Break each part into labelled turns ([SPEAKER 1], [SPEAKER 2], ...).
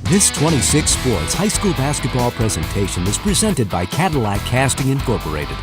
[SPEAKER 1] This 26 Sports high school basketball presentation is presented by Cadillac Casting Incorporated.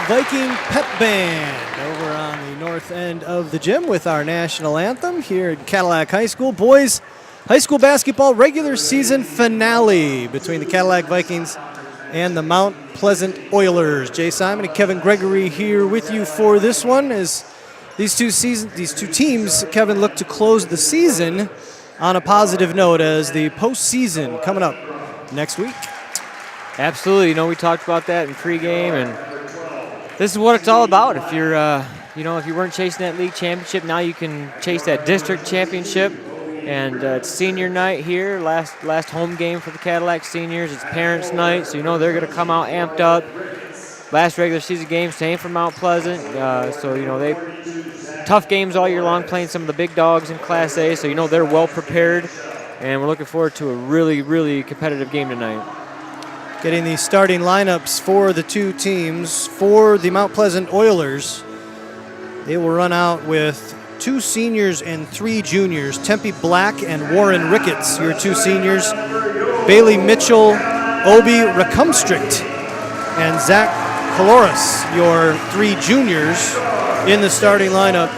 [SPEAKER 2] Viking Pep Band over on the north end of the gym with our national anthem here at Cadillac High School. Boys high school basketball regular season finale between the Cadillac Vikings and the Mount Pleasant Oilers. Jay Simon and Kevin Gregory here with you for this one as these two teams, Kevin, look to close the season on a positive note as the postseason coming up next week.
[SPEAKER 3] Absolutely. You know, we talked about that in pregame, and this is what it's all about. If you're, if you weren't chasing that league championship, now you can chase that district championship. And it's senior night here, last home game for the Cadillac seniors. It's parents' night, so you know they're going to come out amped up. Last regular season game, same for Mount Pleasant. So you know they tough games all year long, playing some of the big dogs in Class A. So you know they're well prepared, and we're looking forward to a really, really competitive game tonight.
[SPEAKER 2] Getting the starting lineups for the two teams. For the Mount Pleasant Oilers, they will run out with 2 seniors and 3 juniors. Tempe Black and Warren Ricketts, your 2 seniors. Bailey Mitchell, Obi Recumstrict, and Zach Caloris, your 3 juniors in the starting lineup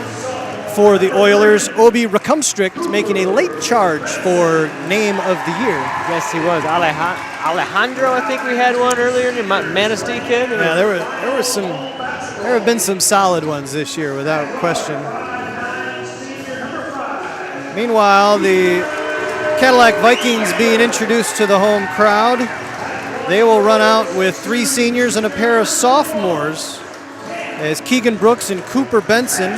[SPEAKER 2] for the Oilers. Obi Recumstrict making a late charge for Name of the Year.
[SPEAKER 3] Yes, he was. Alejandro, I think we had one earlier, the Manistee kid.
[SPEAKER 2] Yeah, there have been some solid ones this year, without question. Meanwhile, the Cadillac Vikings being introduced to the home crowd. They will run out with 3 seniors and a pair of sophomores as Keegan Brooks and Cooper Benson,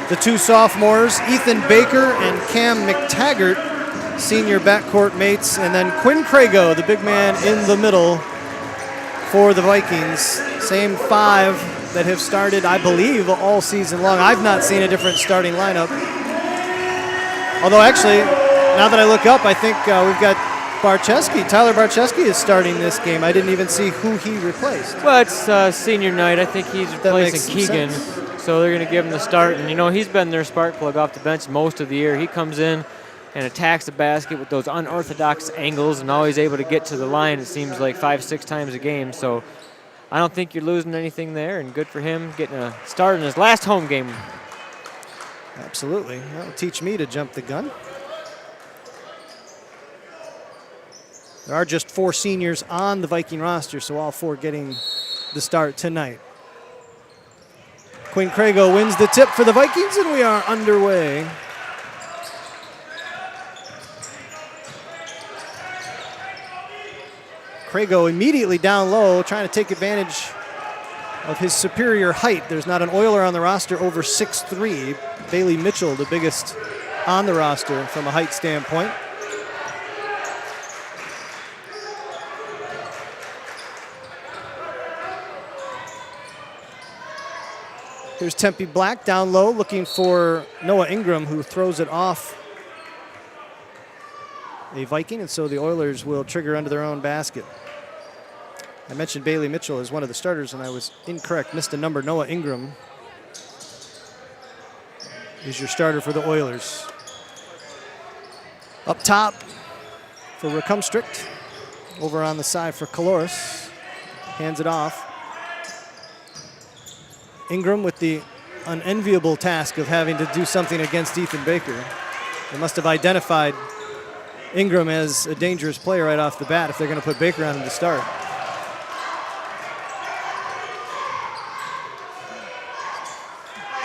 [SPEAKER 2] the 2 sophomores, Ethan Baker and Cam McTaggart, senior backcourt mates, and then Quinn Crago, the big man in the middle for the Vikings. Same 5 that have started, I believe, all season long. I've not seen a different starting lineup. Although, actually, now that I look up, I think we've got Barczewski. Tyler Barczewski is starting this game. I didn't even see who he replaced.
[SPEAKER 3] Well, it's senior night. I think he's replacing Keegan. So they're going to give him the start. And, you know, he's been their spark plug off the bench most of the year. He comes in and attacks the basket with those unorthodox angles and always able to get to the line, it seems like 5-6 times a game. So I don't think you're losing anything there, and good for him getting a start in his last home game.
[SPEAKER 2] Absolutely. That'll teach me to jump the gun. There are just 4 seniors on the Viking roster, so all 4 getting the start tonight. Quinn Crago wins the tip for the Vikings, and we are underway. Crago immediately down low, trying to take advantage of his superior height. There's not an Oiler on the roster over 6'3". Bailey Mitchell, the biggest on the roster from a height standpoint. Here's Tempe Black down low, looking for Noah Ingram, who throws it off a Viking, and so the Oilers will trigger under their own basket. I mentioned Bailey Mitchell as one of the starters, and I was incorrect. Missed a number. Noah Ingram is your starter for the Oilers. Up top for Recumstrict. Over on the side for Caloris. Hands it off. Ingram with the unenviable task of having to do something against Ethan Baker. They must have identified Ingram as a dangerous player right off the bat if they're going to put Baker on him to start.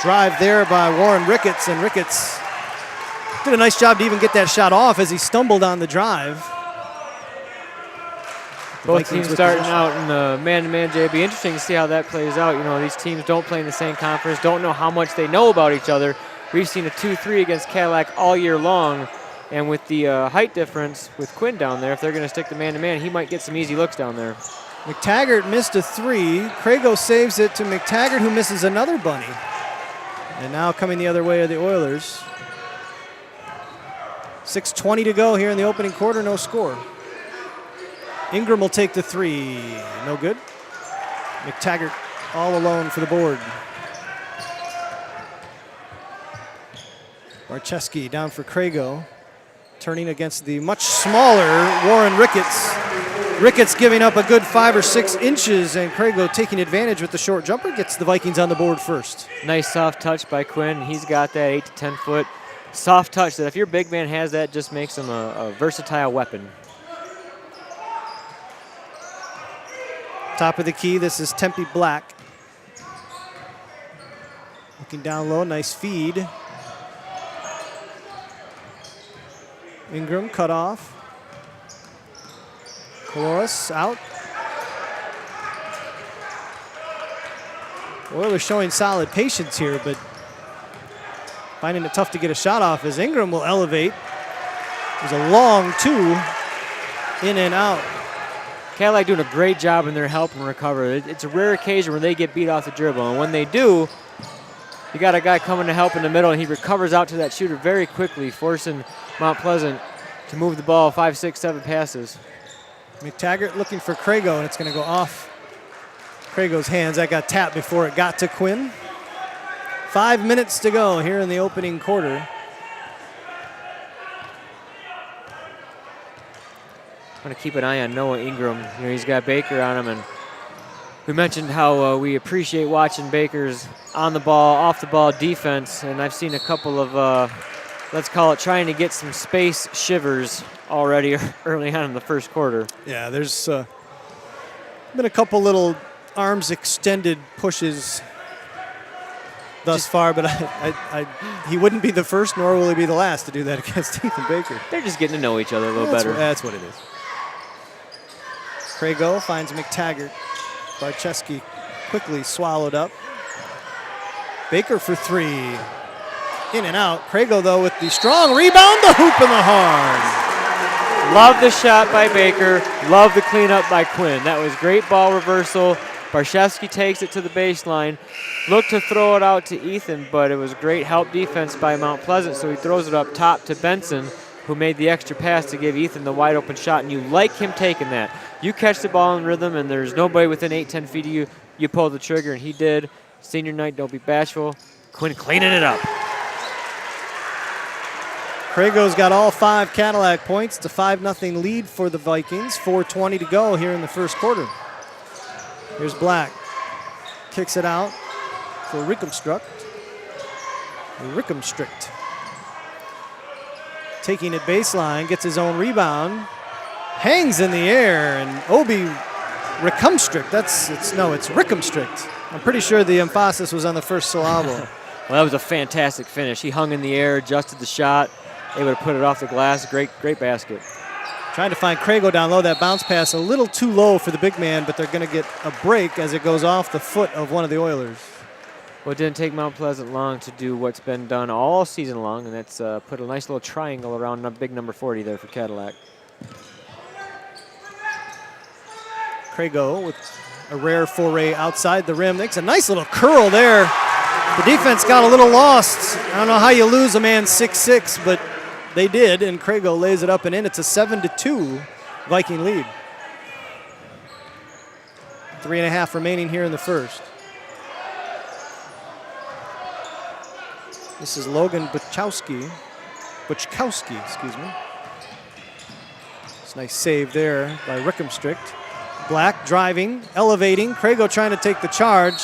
[SPEAKER 2] Drive there by Warren Ricketts, and Ricketts did a nice job to even get that shot off as he stumbled on the drive.
[SPEAKER 3] Both teams starting out in the man-to-man, Jay. It'd be interesting to see how that plays out. You know, these teams don't play in the same conference, don't know how much they know about each other. We've seen a 2-3 against Cadillac all year long, and with the height difference with Quinn down there, if they're going to stick to man-to-man, he might get some easy looks down there.
[SPEAKER 2] McTaggart missed a 3. Crago saves it to McTaggart, who misses another bunny. And now coming the other way of the Oilers. 6:20 to go here in the opening quarter, no score. Ingram will take the 3. No good. McTaggart all alone for the board. Barczewski down for Crago. Turning against the much smaller Warren Ricketts. Ricketts giving up a good 5 or 6 inches, and Crago taking advantage with the short jumper, gets the Vikings on the board first.
[SPEAKER 3] Nice soft touch by Quinn. He's got that 8 to 10 foot soft touch that if your big man has that, just makes him a versatile weapon.
[SPEAKER 2] Top of the key, this is Tempe Black. Looking down low, nice feed. Ingram cut off. Caloris out. Oilers showing solid patience here, but finding it tough to get a shot off as Ingram will elevate. There's a long 2 in and out.
[SPEAKER 3] Cadillac doing a great job in their help and recover. It's a rare occasion where they get beat off the dribble, and when they do, you got a guy coming to help in the middle, and he recovers out to that shooter very quickly, forcing Mount Pleasant to move the ball 5, 6, 7 passes.
[SPEAKER 2] McTaggart looking for Crago, and it's going to go off Crago's hands. That got tapped before it got to Quinn. 5 minutes to go here in the opening quarter.
[SPEAKER 3] I'm going to keep an eye on Noah Ingram. You know, he's got Baker on him, and we mentioned how we appreciate watching Baker's on the ball, off the ball defense, and I've seen a couple of, let's call it, trying to get some space shivers already early on in the first quarter.
[SPEAKER 2] Yeah, there's been a couple little arms extended pushes thus far, but he wouldn't be the first, nor will he be the last to do that against Ethan Baker.
[SPEAKER 3] They're just getting to know each other a little better.
[SPEAKER 2] That's what it is. Crago finds McTaggart. Barczewski quickly swallowed up. Baker for 3. In and out. Crago, though, with the strong rebound, the hoop and the horn.
[SPEAKER 3] Love the shot by Baker. Love the cleanup by Quinn. That was great ball reversal. Barczewski takes it to the baseline. Looked to throw it out to Ethan, but it was great help defense by Mount Pleasant, so he throws it up top to Benson, who made the extra pass to give Ethan the wide open shot, and you like him taking that. You catch the ball in rhythm, and there's nobody within 8, 10 feet of you. You pull the trigger, and he did. Senior night, don't be bashful. Quinn cleaning it up.
[SPEAKER 2] Crago's got all 5 Cadillac points. It's a 5-0 lead for the Vikings. 4:20 to go here in the first quarter. Here's Black. Kicks it out for Recumstruct. Taking it baseline, gets his own rebound. Hangs in the air, and Obi Recumstrict. It's Recumstrict. I'm pretty sure the emphasis was on the first syllable.
[SPEAKER 3] Well, that was a fantastic finish. He hung in the air, adjusted the shot, able to put it off the glass. Great basket.
[SPEAKER 2] Trying to find Crago down low. That bounce pass a little too low for the big man, but they're going to get a break as it goes off the foot of one of the Oilers.
[SPEAKER 3] Well, it didn't take Mount Pleasant long to do what's been done all season long, and that's put a nice little triangle around big number 40 there for Cadillac.
[SPEAKER 2] Crago with a rare foray outside the rim. Makes a nice little curl there. The defense got a little lost. I don't know how you lose a man 6'6", but they did, and Crago lays it up and in. It's a 7-2 Viking lead. 3.5 remaining here in the first. This is Logan Buchkowski, excuse me. It's a nice save there by Rickenstricht. Black driving, elevating. Crago trying to take the charge.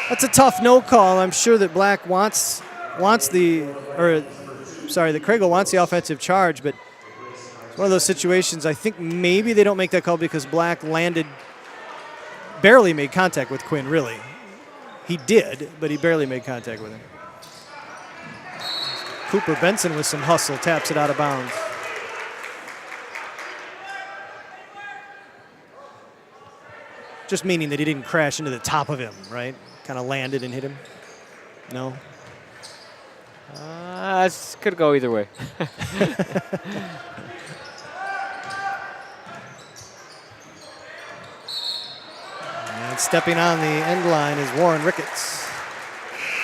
[SPEAKER 2] That's a tough no call. I'm sure that Black that Crago wants the offensive charge, but it's one of those situations I think maybe they don't make that call because Black barely made contact with Quinn, really. He did, but he barely made contact with him. Cooper Benson with some hustle taps it out of bounds. Just meaning that he didn't crash into the top of him, right? Kind of landed and hit him. No?
[SPEAKER 3] This could go either way.
[SPEAKER 2] And stepping on the end line is Warren Ricketts.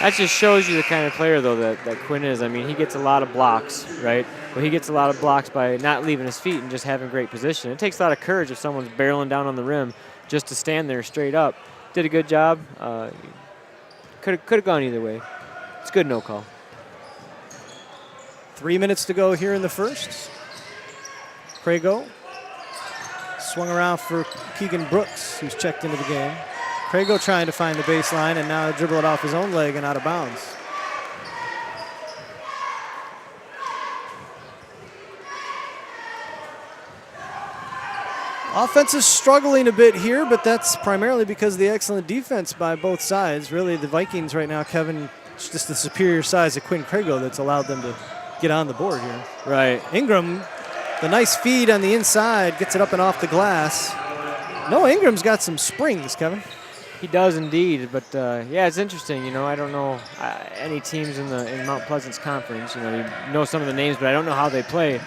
[SPEAKER 3] That just shows you the kind of player, though, that Quinn is. I mean, he gets a lot of blocks, right? But he gets a lot of blocks by not leaving his feet and just having great position. It takes a lot of courage if someone's barreling down on the rim just to stand there straight up. Did a good job. Could have gone either way. It's good no call.
[SPEAKER 2] 3 minutes to go here in the first. Crago swung around for Keegan Brooks, who's checked into the game. Crago trying to find the baseline and now dribble it off his own leg and out of bounds. Offense is struggling a bit here, but that's primarily because of the excellent defense by both sides. Really, the Vikings right now, Kevin, it's just the superior size of Quinn Crago that's allowed them to get on the board here.
[SPEAKER 3] Right.
[SPEAKER 2] Ingram, the nice feed on the inside, gets it up and off the glass. Noah Ingram's got some springs, Kevin.
[SPEAKER 3] He does indeed, but yeah, it's interesting. You know, I don't know any teams in Mount Pleasant's conference. You know some of the names, but I don't know how they play.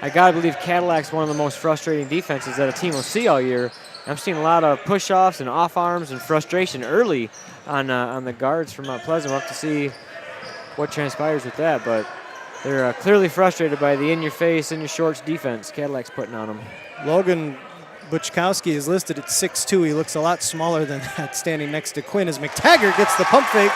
[SPEAKER 3] I gotta believe Cadillac's one of the most frustrating defenses that a team will see all year. I'm seeing a lot of push-offs and off-arms and frustration early on the guards from Mount Pleasant. We'll have to see what transpires with that, but they're clearly frustrated by the in-your-face, in-your-shorts defense Cadillac's putting on them.
[SPEAKER 2] Logan Buchkowski is listed at 6'2". He looks a lot smaller than that standing next to Quinn as McTaggart gets the pump fake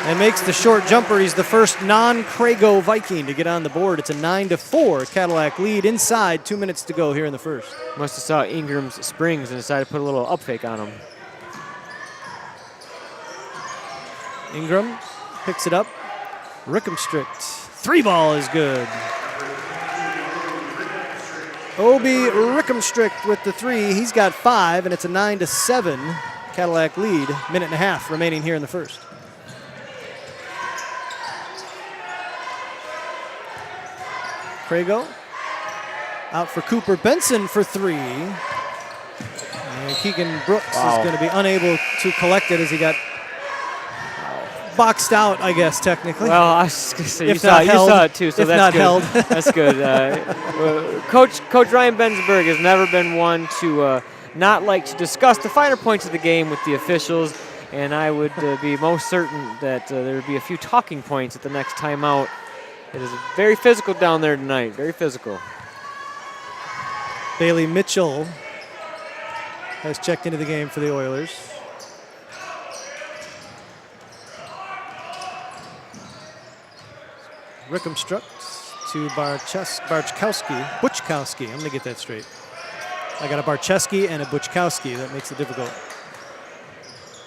[SPEAKER 2] and makes the short jumper. He's the first non-Crago Viking to get on the board. It's a 9-4 Cadillac lead inside. 2 minutes to go here in the first.
[SPEAKER 3] Must have saw Ingram's springs and decided to put a little up fake on him.
[SPEAKER 2] Ingram picks it up. Rickenstricht. 3-ball is good. Obi Rickenstricht with the 3. He's got 5, and it's a 9-7 Cadillac lead. Minute and a half remaining here in the first. Crago out for Cooper Benson for 3. And Keegan Brooks is going to be unable to collect it as he got boxed out, I guess, technically.
[SPEAKER 3] Well, I was going to say, you
[SPEAKER 2] If not held,
[SPEAKER 3] saw it too, so
[SPEAKER 2] if
[SPEAKER 3] that's
[SPEAKER 2] not
[SPEAKER 3] good.
[SPEAKER 2] held.
[SPEAKER 3] That's good. Coach Ryan Bensberg has never been one to not like to discuss the finer points of the game with the officials, and I would be most certain that there would be a few talking points at the next timeout. It is very physical down there tonight, very physical.
[SPEAKER 2] Bailey Mitchell has checked into the game for the Oilers. Rickenstricht to Buchkowski. I'm going to get that straight. I got a Barczewski and a Buchkowski. That makes it difficult.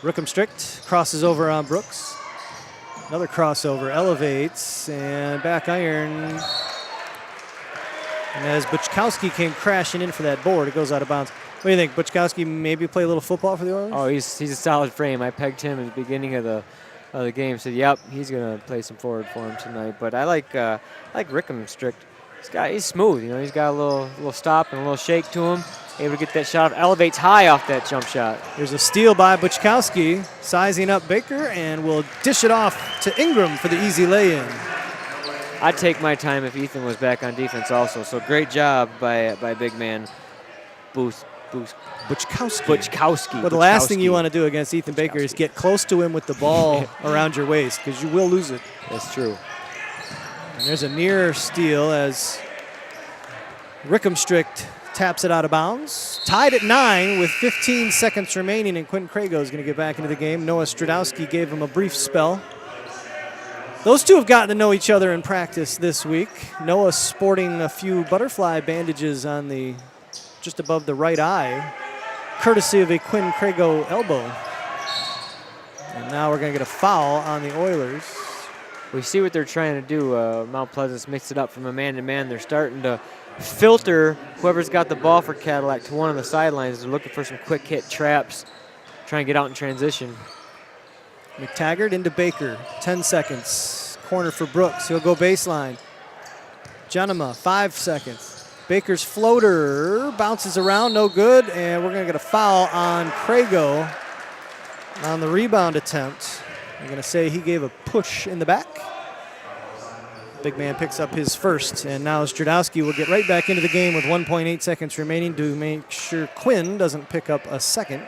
[SPEAKER 2] Rickenstricht crosses over on Brooks. Another crossover, elevates, and back iron. And as Buchkowski came crashing in for that board, it goes out of bounds. What do you think? Buchkowski maybe play a little football for the Oilers?
[SPEAKER 3] Oh, he's a solid frame. I pegged him at the beginning of the game. Said, yep, he's gonna play some forward for him tonight. But I like Rickenstricht. He's smooth. You know, he's got a little stop and a little shake to him. Able to get that shot, elevates high off that jump shot.
[SPEAKER 2] There's a steal by Buchkowski, sizing up Baker, and will dish it off to Ingram for the easy lay-in.
[SPEAKER 3] I'd take my time if Ethan was back on defense also. So great job by big man Buchkowski.
[SPEAKER 2] Well, the last thing you want to do against Ethan Baker is get close to him with the ball around your waist, because you will lose it.
[SPEAKER 3] That's true.
[SPEAKER 2] And there's a near steal as Rickenstricht taps it out of bounds. Tied at 9 with 15 seconds remaining, and Quentin Crago is going to get back into the game. Noah Stradowski gave him a brief spell. Those two have gotten to know each other in practice this week. Noah sporting a few butterfly bandages on just above the right eye, courtesy of a Quentin Crago elbow. And now we're going to get a foul on the Oilers.
[SPEAKER 3] We see what they're trying to do. Mount Pleasant's mixed it up from a man-to-man. They're starting to filter whoever's got the ball for Cadillac to one of the sidelines. They're looking for some quick hit traps, trying to get out in transition.
[SPEAKER 2] McTaggart into Baker, 10 seconds. Corner for Brooks, he'll go baseline. Genema, 5 seconds. Baker's floater bounces around, no good, and we're gonna get a foul on Crago on the rebound attempt. I'm gonna say he gave a push in the back. Big man picks up his first, and now Stradowski will get right back into the game with 1.8 seconds remaining to make sure Quinn doesn't pick up a second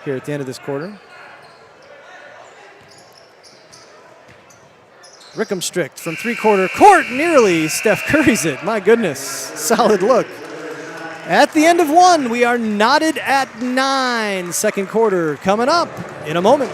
[SPEAKER 2] here at the end of this quarter. Rickenstrick from three-quarter court, nearly Steph Curry's it. My goodness, solid look. At the end of one, we are knotted at 9. Second quarter coming up in a moment.